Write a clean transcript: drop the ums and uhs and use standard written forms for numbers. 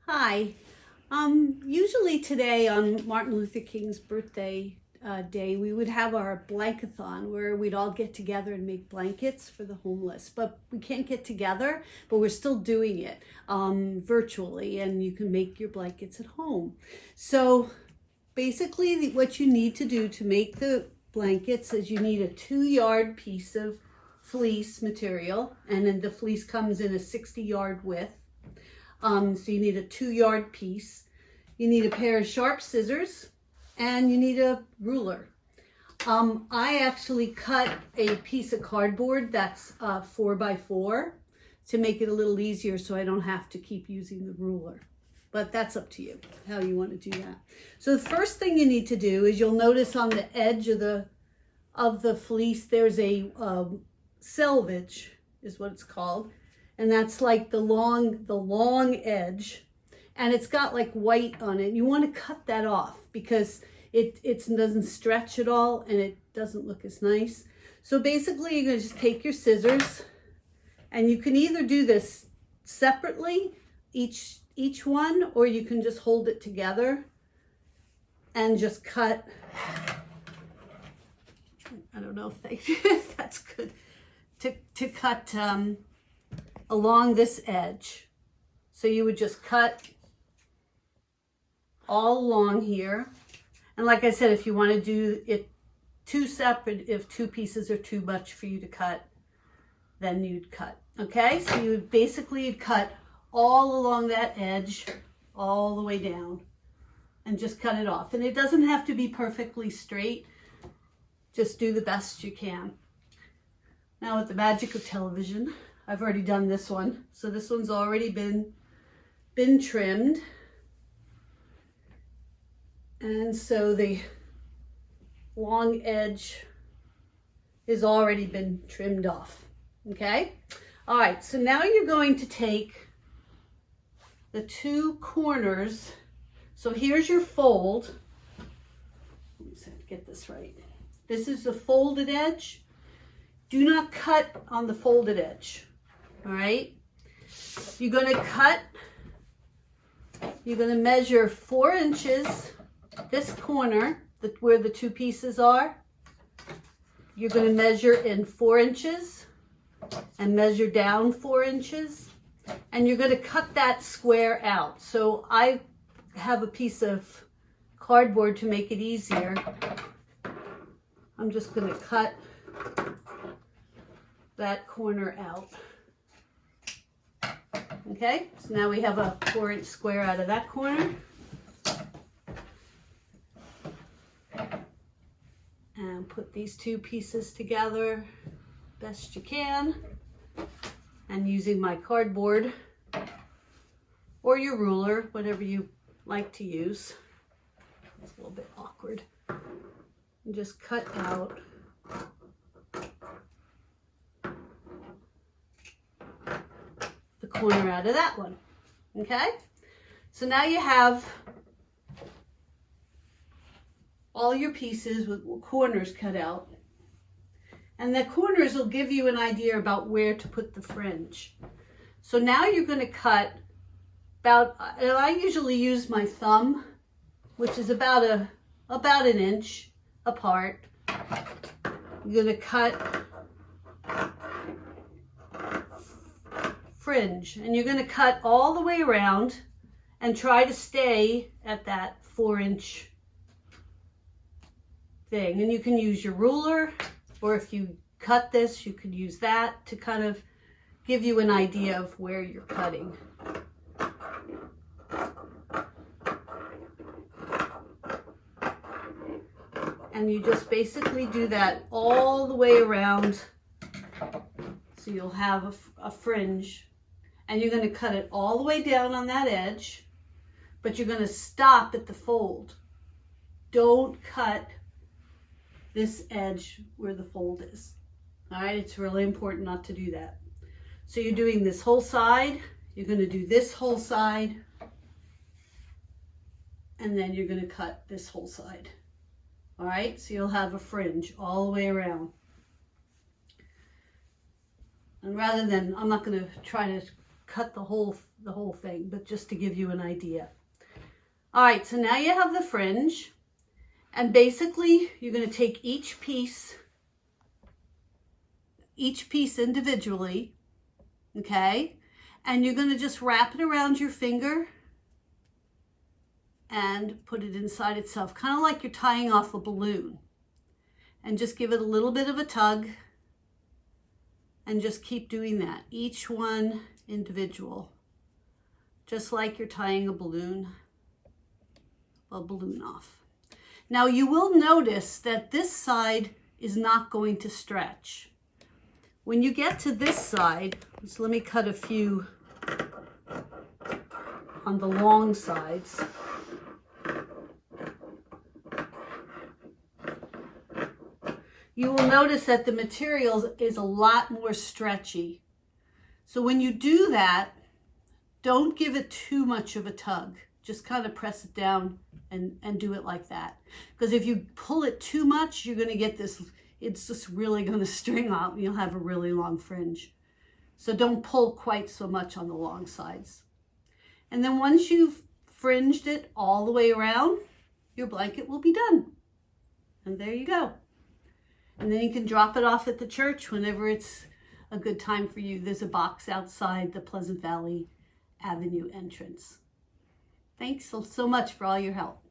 Hi. Usually today on Martin Luther King's birthday day, we would have our Blankethon where we'd all get together and make blankets for the homeless. But we can't get together, but we're still doing it virtually, and you can make your blankets at home. So basically, what you need to do to make the blankets is you need a 2-yard piece of fleece material, and then the fleece comes in a 60-yard width. So you need a 2-yard piece. You need a pair of sharp scissors, and you need a ruler. I actually cut a piece of cardboard that's 4x4 to make it a little easier so I don't have to keep using the ruler. But that's up to you, how you want to do that. So the first thing you need to do is you'll notice on the edge of the fleece, there's a selvage, is what it's called. And that's like the long edge, and it's got like white on it. You want to cut that off because it doesn't stretch at all and it doesn't look as nice. So basically you're going to just take your scissors, and you can either do this separately, each one, or you can just hold it together and just cut. I don't know if that's good to cut along this edge. So you would just cut all along here. And like I said, if you want to do it two separate, if 2 pieces are too much for you to cut, then you'd cut. Okay, so you would basically cut all along that edge, all the way down, and just cut it off. And it doesn't have to be perfectly straight. Just do the best you can. Now, with the magic of television, I've already done this one. So this one's already been trimmed. And so the long edge has already been trimmed off. Okay? All right, so now you're going to take the 2 corners. So here's your fold. Let me see if I get this right. This is the folded edge. Do not cut on the folded edge. All right, you're going to measure 4 inches, this corner, where the 2 pieces are. You're going to measure in 4 inches and measure down 4 inches. And you're going to cut that square out. So I have a piece of cardboard to make it easier. I'm just going to cut that corner out. Okay, so now we have a 4-inch square out of that corner. And put these 2 pieces together best you can. And using my cardboard or your ruler, whatever you like to use. It's a little bit awkward. And just cut out the corner out of that one. Okay, so now you have all your pieces with corners cut out, and the corners will give you an idea about where to put the fringe. So now you're going to cut about, I usually use my thumb, which is about an inch apart. You're going to cut fringe, and you're going to cut all the way around and try to stay at that 4-inch thing. And you can use your ruler, or if you cut this, you could use that to kind of give you an idea of where you're cutting. And you just basically do that all the way around, so you'll have a fringe. And you're going to cut it all the way down on that edge, but you're going to stop at the fold. Don't cut this edge where the fold is. All right, it's really important not to do that. So you're doing this whole side, you're going to do this whole side, and then you're going to cut this whole side. All right, so you'll have a fringe all the way around. And rather than, I'm not going to try to cut the whole thing, but just to give you an idea. All right, so now you have the fringe, and basically you're going to take each piece individually, okay? And you're going to just wrap it around your finger and put it inside itself, kind of like you're tying off a balloon. And just give it a little bit of a tug and just keep doing that. Each one individual, just like you're tying a balloon off. Now you will notice that this side is not going to stretch. When you get to this side, so let me cut a few on the long sides. You will notice that the material is a lot more stretchy. So when you do that, don't give it too much of a tug. Just kind of press it down and do it like that. Because if you pull it too much, you're going to get this, it's just really going to string out. You'll have a really long fringe. So don't pull quite so much on the long sides. And then once you've fringed it all the way around, your blanket will be done. And there you go. And then you can drop it off at the church whenever it's a good time for you. There's a box outside the Pleasant Valley Avenue entrance. Thanks so much for all your help.